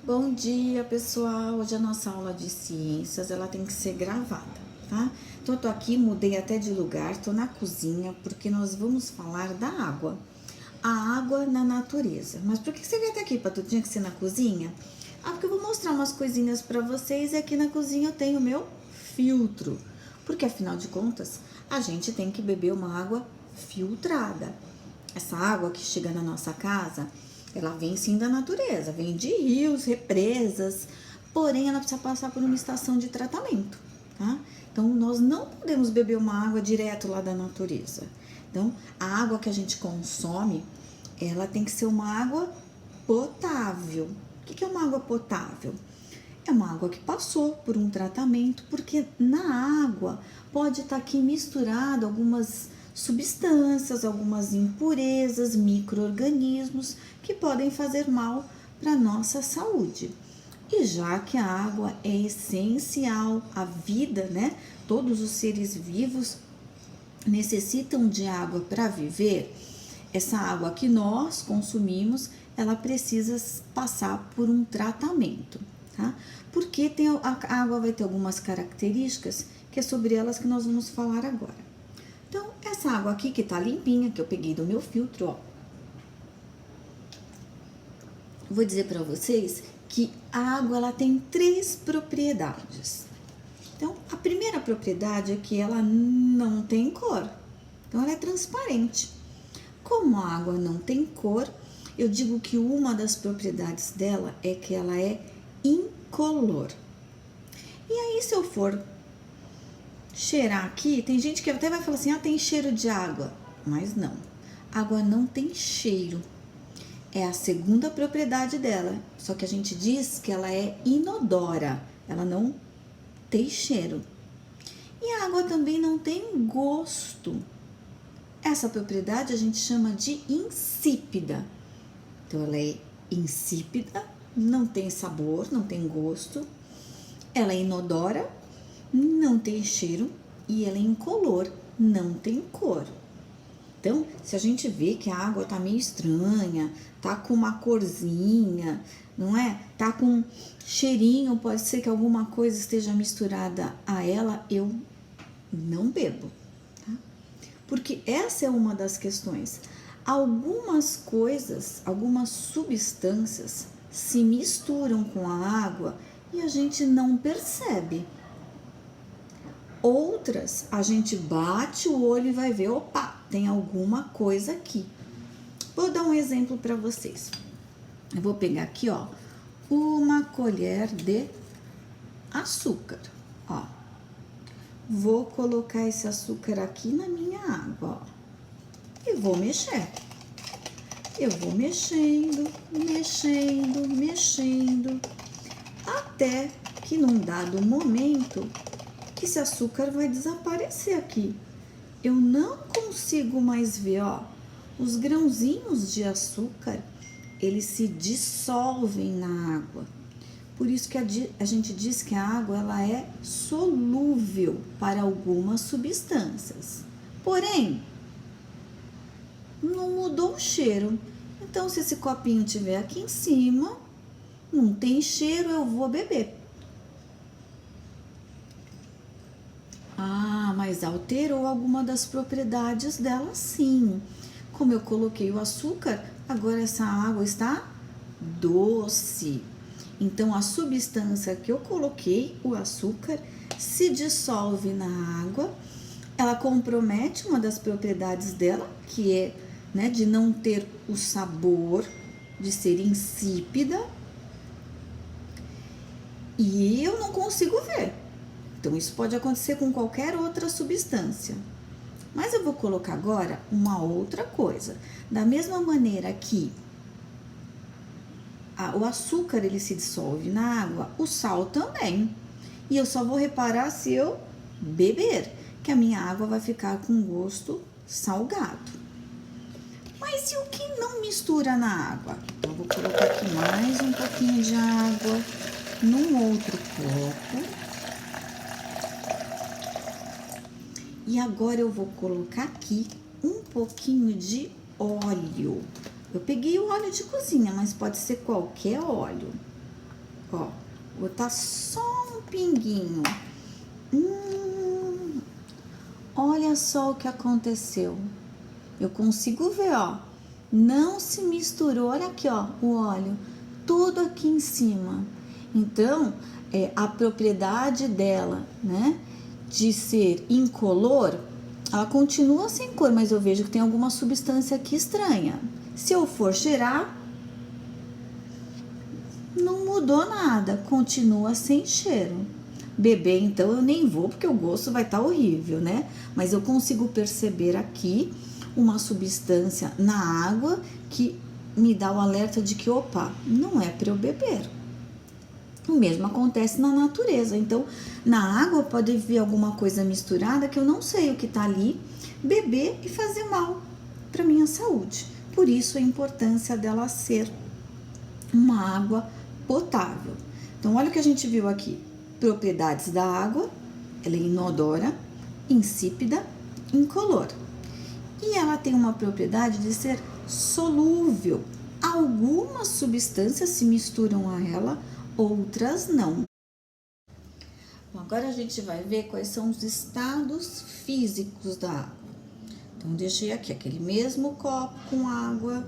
Bom dia, pessoal. Hoje a nossa aula de ciências, ela tem que ser gravada, tá? Então, eu tô aqui, mudei até de lugar, tô na cozinha, porque nós vamos falar da água. A água na natureza. Mas por que você veio até aqui, Patu? Tinha que ser na cozinha? Ah, porque eu vou mostrar umas coisinhas pra vocês e aqui na cozinha eu tenho o meu filtro. Porque, afinal de contas, a gente tem que beber uma água filtrada. Essa água que chega na nossa casa, ela vem sim da natureza, vem de rios, represas, porém ela precisa passar por uma estação de tratamento, tá? Então nós não podemos beber uma água direto lá da natureza. Então a água que a gente consome, ela tem que ser uma água potável. O que é uma água potável? É uma água que passou por um tratamento, porque na água pode estar aqui misturado algumas substâncias, algumas impurezas, micro-organismos que podem fazer mal para a nossa saúde. E já que a água é essencial à vida, né? Todos os seres vivos necessitam de água para viver. Essa água que nós consumimos, ela precisa passar por um tratamento, tá? Porque a água vai ter algumas características que é sobre elas que nós vamos falar agora. Então, essa água aqui que tá limpinha, que eu peguei do meu filtro, ó. Vou dizer para vocês que a água, ela tem 3 propriedades. Então, a primeira propriedade é que ela não tem cor. Então, ela é transparente. Como a água não tem cor, eu digo que uma das propriedades dela é que ela é incolor. E aí, se eu for cheirar aqui, tem gente que até vai falar assim, tem cheiro de água, mas não, água não tem cheiro, é a segunda propriedade dela, só que a gente diz que ela é inodora, ela não tem cheiro, e a água também não tem gosto, essa propriedade a gente chama de insípida, então ela é insípida, não tem sabor, não tem gosto, ela é inodora, não tem cheiro e ela é incolor, não tem cor. Então, se a gente vê que a água tá meio estranha, tá com uma corzinha, não é? Tá com cheirinho, pode ser que alguma coisa esteja misturada a ela, eu não bebo, tá? Porque essa é uma das questões. Algumas coisas, algumas substâncias se misturam com a água e a gente não percebe. Outras, a gente bate o olho e vai ver, opa, tem alguma coisa aqui. Vou dar um exemplo para vocês. Eu vou pegar aqui, ó, uma colher de açúcar, ó. Vou colocar esse açúcar aqui na minha água, ó, e vou mexer. Eu vou mexendo, mexendo, mexendo, até que num dado momento esse açúcar vai desaparecer aqui. Eu não consigo mais ver, ó, os grãozinhos de açúcar, eles se dissolvem na água. Por isso que a gente diz que a água, ela é solúvel para algumas substâncias. Porém, não mudou o cheiro. Então, se esse copinho tiver aqui em cima, não tem cheiro, eu vou beber. Mas alterou alguma das propriedades dela, sim. Como eu coloquei o açúcar, agora essa água está doce. Então, a substância que eu coloquei, o açúcar, se dissolve na água, ela compromete uma das propriedades dela, que é, né, de não ter o sabor, de ser insípida, e eu não consigo ver. Então, isso pode acontecer com qualquer outra substância. Mas eu vou colocar agora uma outra coisa. Da mesma maneira que o açúcar, ele se dissolve na água, o sal também. E eu só vou reparar se eu beber, que a minha água vai ficar com gosto salgado. Mas e o que não mistura na água? Então, eu vou colocar aqui mais um pouquinho de água num outro copo. E agora eu vou colocar aqui um pouquinho de óleo. Eu peguei o óleo de cozinha, mas pode ser qualquer óleo. Ó, vou botar só um pinguinho. Olha só o que aconteceu. Eu consigo ver, ó. Não se misturou. Olha aqui, ó, o óleo. Tudo aqui em cima. Então, a propriedade dela, né, de ser incolor, ela continua sem cor, mas eu vejo que tem alguma substância aqui estranha. Se eu for cheirar, não mudou nada, continua sem cheiro. Beber, então, eu nem vou, porque o gosto vai estar horrível, né? Mas eu consigo perceber aqui uma substância na água que me dá o alerta de que, opa, não é para eu beber. O mesmo acontece na natureza. Então, na água pode vir alguma coisa misturada que eu não sei o que está ali, beber e fazer mal para minha saúde. Por isso a importância dela ser uma água potável. Então, olha o que a gente viu aqui. Propriedades da água: ela é inodora, insípida, incolor. E ela tem uma propriedade de ser solúvel. Algumas substâncias se misturam a ela, outras não. Bom, agora a gente vai ver quais são os estados físicos da água. Então, deixei aqui aquele mesmo copo com água.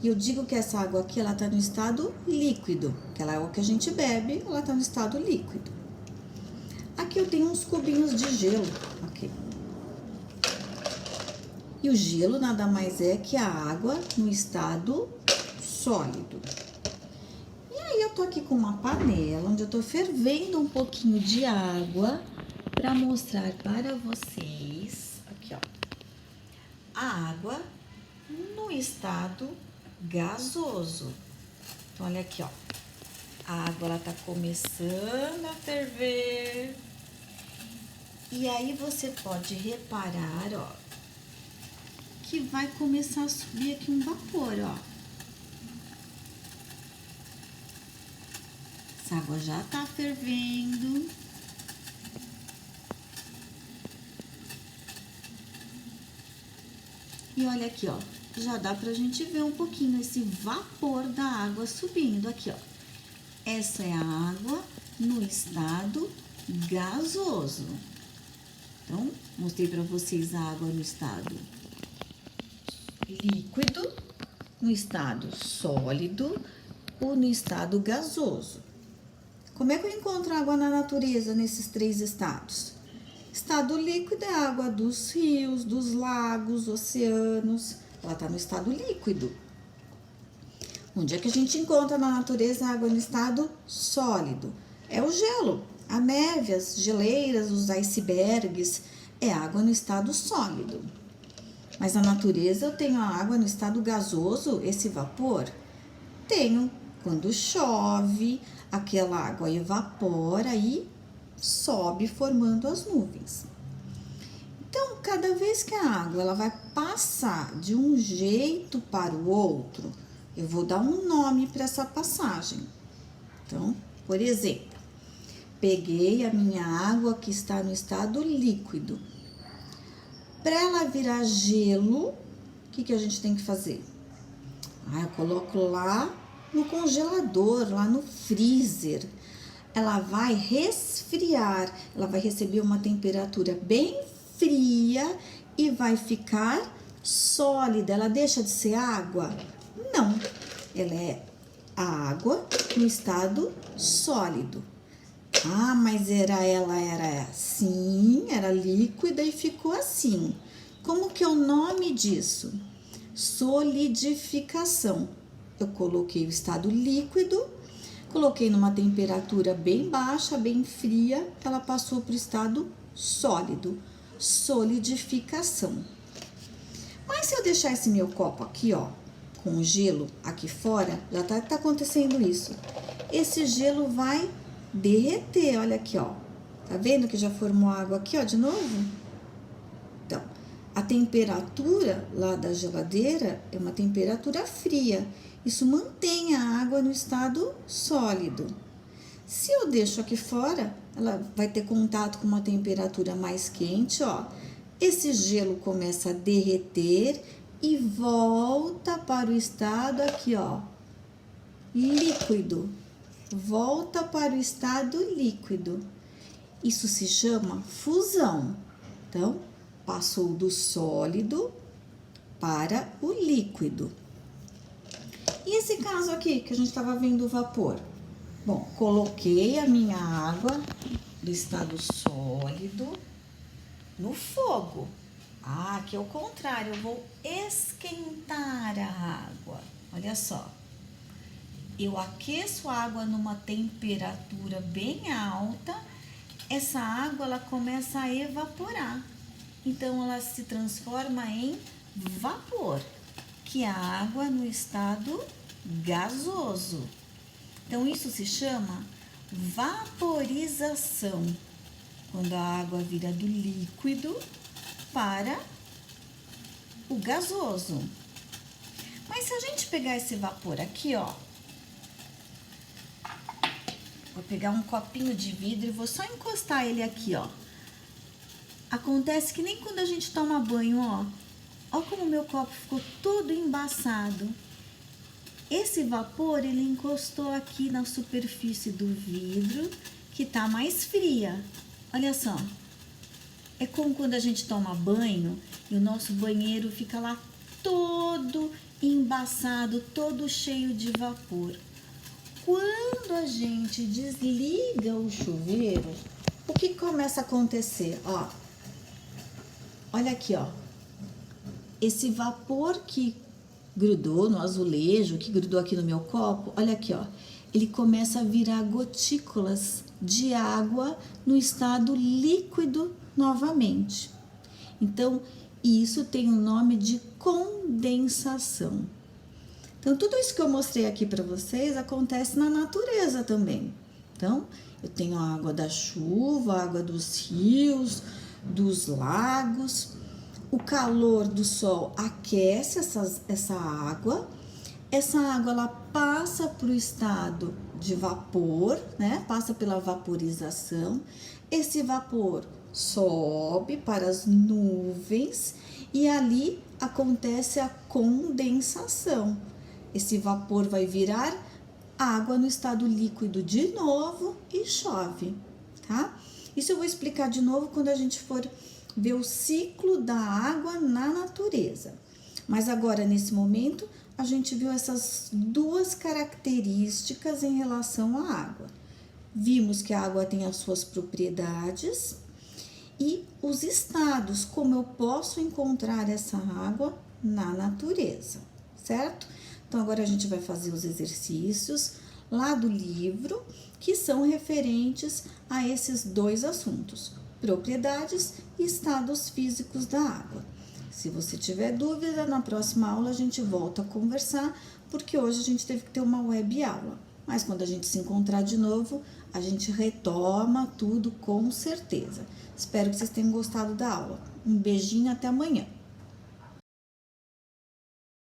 E eu digo que essa água aqui, ela tá no estado líquido. Aquela água que a gente bebe, ela tá no estado líquido. Aqui eu tenho uns cubinhos de gelo, aqui. E o gelo nada mais é que a água no estado sólido. E aí eu tô aqui com uma panela, onde eu tô fervendo um pouquinho de água para mostrar para vocês, aqui ó, a água no estado gasoso. Então, olha aqui, ó. A água, ela tá começando a ferver. E aí, você pode reparar, ó, que vai começar a subir aqui um vapor, ó. Essa água já tá fervendo. E olha aqui, ó. Já dá pra gente ver um pouquinho esse vapor da água subindo aqui, ó. Essa é a água no estado gasoso. Então, mostrei pra vocês a água no estado líquido, no estado sólido ou no estado gasoso. Como é que eu encontro água na natureza nesses três estados? Estado líquido é a água dos rios, dos lagos, oceanos. Ela está no estado líquido. Onde é que a gente encontra na natureza a água no estado sólido? É o gelo, a neve, as geleiras, os icebergs. É água no estado sólido. Mas na natureza eu tenho a água no estado gasoso, esse vapor? Tenho. Quando chove, aquela água evapora e sobe formando as nuvens. Então, cada vez que a água ela vai passar de um jeito para o outro, eu vou dar um nome para essa passagem. Então, por exemplo, peguei a minha água que está no estado líquido. Para ela virar gelo, o que a gente tem que fazer? Eu coloco lá no congelador, lá no freezer. Ela vai resfriar, ela vai receber uma temperatura bem fria e vai ficar sólida. Ela deixa de ser água? Não, ela é água no estado sólido. Mas ela era assim, era líquida e ficou assim. Como que é o nome disso? Solidificação. Eu coloquei o estado líquido, coloquei numa temperatura bem baixa, bem fria, ela passou para o estado sólido. Solidificação. Mas se eu deixar esse meu copo aqui, ó, com gelo aqui fora, já tá acontecendo isso. Esse gelo vai derreter, olha aqui, ó. Tá vendo que já formou água aqui, ó, de novo? Então, a temperatura lá da geladeira é uma temperatura fria. Isso mantém a água no estado sólido. Se eu deixo aqui fora, ela vai ter contato com uma temperatura mais quente, ó. Esse gelo começa a derreter e volta para o estado aqui, ó, líquido. volta para o estado líquido. Isso se chama fusão. Então, passou do sólido para o líquido. E esse caso aqui, que a gente estava vendo o vapor? Bom, coloquei a minha água do estado sólido no fogo. Aqui é o contrário, eu vou esquentar a água. Olha só. Eu aqueço a água numa temperatura bem alta, essa água ela começa a evaporar. Então, ela se transforma em vapor, que é a água no estado gasoso. Então, isso se chama vaporização, quando a água vira do líquido para o gasoso. Mas se a gente pegar esse vapor aqui, ó, vou pegar um copinho de vidro e vou só encostar ele aqui, ó. Acontece que nem quando a gente toma banho, ó. Ó como o meu copo ficou todo embaçado. Esse vapor, ele encostou aqui na superfície do vidro, que tá mais fria. Olha só. É como quando a gente toma banho e o nosso banheiro fica lá todo embaçado, todo cheio de vapor. Quando a gente desliga o chuveiro, o que começa a acontecer? Ó, olha aqui, ó. Esse vapor que grudou no azulejo, que grudou aqui no meu copo, olha aqui, ó. Ele começa a virar gotículas de água no estado líquido novamente. Então, isso tem o nome de condensação. Então, tudo isso que eu mostrei aqui para vocês acontece na natureza também. Então, eu tenho a água da chuva, a água dos rios, dos lagos. O calor do sol aquece essa água. Essa água, ela passa para o estado de vapor, né? Passa pela vaporização. Esse vapor sobe para as nuvens e ali acontece a condensação. Esse vapor vai virar água no estado líquido de novo e chove, tá? Isso eu vou explicar de novo quando a gente for ver o ciclo da água na natureza. Mas agora, nesse momento, a gente viu essas duas características em relação à água. Vimos que a água tem as suas propriedades e os estados, como eu posso encontrar essa água na natureza, certo? Então, agora a gente vai fazer os exercícios lá do livro, que são referentes a esses dois assuntos, propriedades e estados físicos da água. Se você tiver dúvida, na próxima aula a gente volta a conversar, porque hoje a gente teve que ter uma web aula. Mas quando a gente se encontrar de novo, a gente retoma tudo com certeza. Espero que vocês tenham gostado da aula. Um beijinho, até amanhã.